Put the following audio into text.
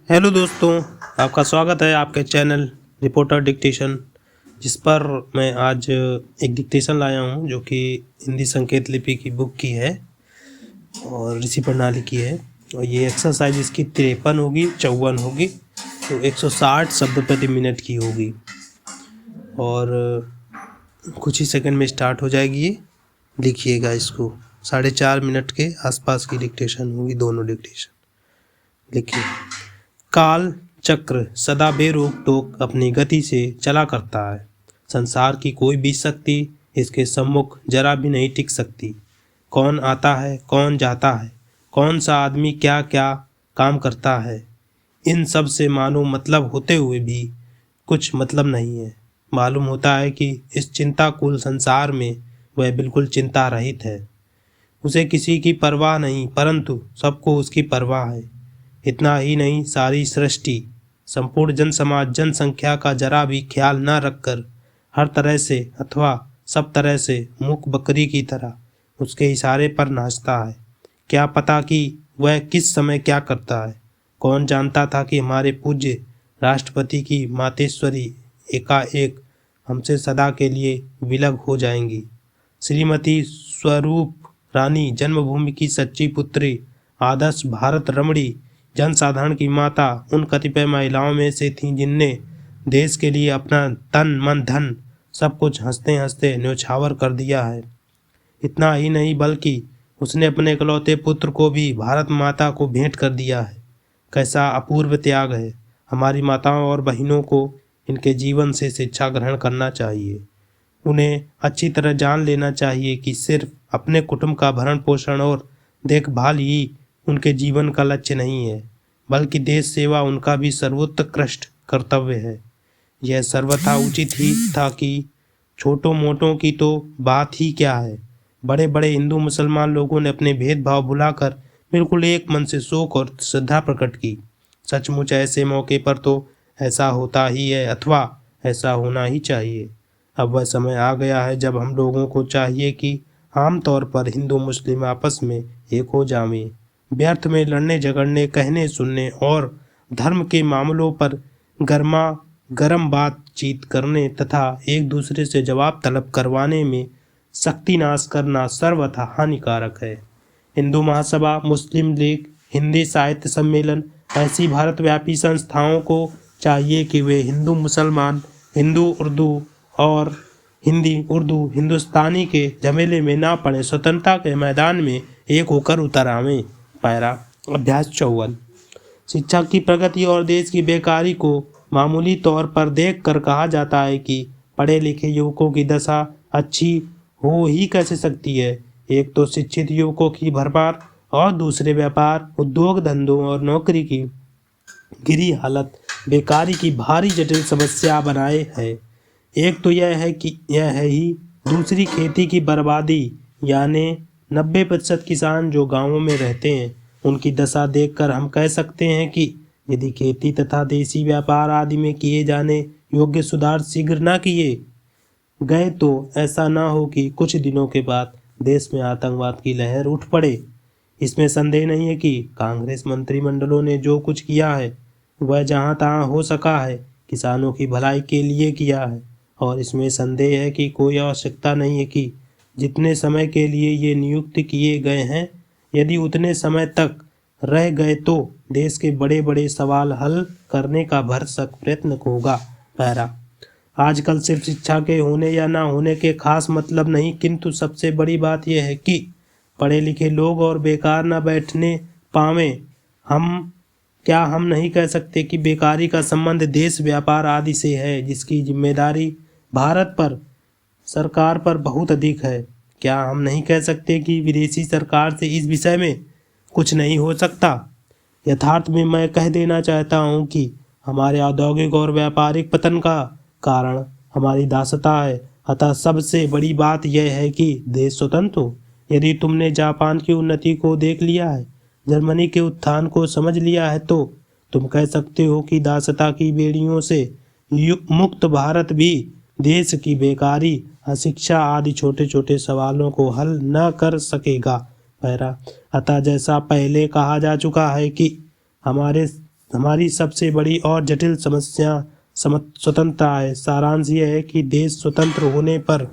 Hello दोस्तों, आपका स्वागत है आपके चैनल रिपोर्टर डिक्टेशन, जिस पर मैं आज एक डिक्टेशन लाया हूं जो कि हिंदी संकेत लिपि की बुक की है और ऋषि प्रणाली की है। और ये एक्सरसाइज इसकी 53 होगी, 54 होगी, तो 160 शब्द प्रति मिनट की होगी और कुछ ही सेकंड में स्टार्ट हो जाएगी। ये लिखिएगा इसको। 4.5 मिनट के आसपास की डिक्टेशन होगी, दोनों डिक्टेशन लिखिए। काल चक्र सदा बेरोक टोक अपनी गति से चला करता है। संसार की कोई भी शक्ति इसके सम्मुख जरा भी नहीं टिक सकती। कौन आता है, कौन जाता है, कौन सा आदमी क्या क्या काम करता है, इन सब से मानो मतलब होते हुए भी कुछ मतलब नहीं है। मालूम होता है कि इस चिंताकुल संसार में वह बिल्कुल चिंता रहित है। उसे किसी की परवाह नहीं, परंतु सबको उसकी परवाह है। इतना ही नहीं, सारी सृष्टि, संपूर्ण जनसमाज, जनसंख्या का जरा भी ख्याल न रखकर हर तरह से अथवा सब तरह से मूक बकरी की तरह उसके इशारे पर नाचता है। क्या पता कि वह किस समय क्या करता है। कौन जानता था कि हमारे पूज्य राष्ट्रपति की मातेश्वरी एकाएक हमसे सदा के लिए विलग हो जाएंगी। श्रीमती स्वरूप रानी, जन्मभूमि की सच्ची पुत्री, आदर्श भारत रमणी, जनसाधारण की माता, उन कतिपय महिलाओं में से थीं जिनने देश के लिए अपना तन मन धन सब कुछ हंसते हंसते न्यौछावर कर दिया है। इतना ही नहीं, बल्कि उसने अपने इकलौते पुत्र को भी भारत माता को भेंट कर दिया है। कैसा अपूर्व त्याग है। हमारी माताओं और बहनों को इनके जीवन से शिक्षा ग्रहण करना चाहिए। उन्हें अच्छी तरह जान लेना चाहिए कि सिर्फ अपने कुटुंब का भरण पोषण और देखभाल ही उनके जीवन का लक्ष्य नहीं है, बल्कि देश सेवा उनका भी सर्वोत्कृष्ट कर्तव्य है। यह सर्वथा उचित ही था कि छोटों मोटों की तो बात ही क्या है, बड़े बड़े हिंदू मुसलमान लोगों ने अपने भेदभाव भुलाकर बिल्कुल एक मन से शोक और श्रद्धा प्रकट की। सचमुच ऐसे मौके पर तो ऐसा होता ही है, अथवा ऐसा होना ही चाहिए। अब वह समय आ गया है जब हम लोगों को चाहिए कि आम तौर पर हिंदू मुस्लिम आपस में एक हो जावें। व्यर्थ में लड़ने झगड़ने, कहने सुनने और धर्म के मामलों पर गर्मा गर्म बातचीत करने तथा एक दूसरे से जवाब तलब करवाने में शक्ति नाश करना सर्वथा हानिकारक है। हिंदू महासभा, मुस्लिम लीग, हिंदी साहित्य सम्मेलन, ऐसी भारतव्यापी संस्थाओं को चाहिए कि वे हिंदू मुसलमान, हिंदू उर्दू और हिंदी उर्दू हिंदुस्तानी के झमेले में ना पड़े, स्वतंत्रता के मैदान में एक होकर उतर आवें। पैरा अभ्यास 54। शिक्षा की प्रगति और देश की बेकारी को मामूली तौर पर देखकर कहा जाता है कि पढ़े लिखे युवकों की दशा अच्छी हो ही कैसे सकती है। एक तो शिक्षित युवकों की भरमार और दूसरे व्यापार, उद्योग धंधों और नौकरी की गिरी हालत बेकारी की भारी जटिल समस्या बनाए है। एक तो यह है ही, दूसरी खेती की बर्बादी, यानी 90% किसान जो गांवों में रहते हैं उनकी दशा देखकर हम कह सकते हैं कि यदि खेती तथा देशी व्यापार आदि में किए जाने योग्य सुधार शीघ्र न किए गए तो ऐसा ना हो कि कुछ दिनों के बाद देश में आतंकवाद की लहर उठ पड़े। इसमें संदेह नहीं है कि कांग्रेस मंत्रिमंडलों ने जो कुछ किया है वह जहां तहां हो सका है किसानों की भलाई के लिए किया है, और इसमें संदेह है कि कोई आवश्यकता नहीं है कि जितने समय के लिए ये नियुक्त किए गए हैं, यदि उतने समय तक रह गए तो देश के बड़े बड़े सवाल हल करने का भरसक प्रयत्न होगा। पैरा आजकल सिर्फ शिक्षा के होने या ना होने के खास मतलब नहीं, किंतु सबसे बड़ी बात यह है कि पढ़े लिखे लोग और बेकार न बैठने पावें। हम नहीं कह सकते कि बेकारी का संबंध देश व्यापार आदि से है, जिसकी जिम्मेदारी भारत पर सरकार पर बहुत अधिक है। क्या हम नहीं कह सकते कि विदेशी सरकार से इस विषय में कुछ नहीं हो सकता। यथार्थ में मैं कह देना चाहता हूँ कि हमारे औद्योगिक और व्यापारिक पतन का कारण हमारी दासता है। अतः सबसे बड़ी बात यह है कि देश स्वतंत्र हो। यदि तुमने जापान की उन्नति को देख लिया है, जर्मनी के उत्थान को समझ लिया है, तो तुम कह सकते हो कि दासता की बेड़ियों से मुक्त भारत भी देश की बेकारी, अशिक्षा आदि छोटे छोटे सवालों को हल न कर सकेगा। पैरा अतः जैसा पहले कहा जा चुका है कि हमारी सबसे बड़ी और जटिल समस्या स्वतंत्रता है। सारांश यह है कि देश स्वतंत्र होने पर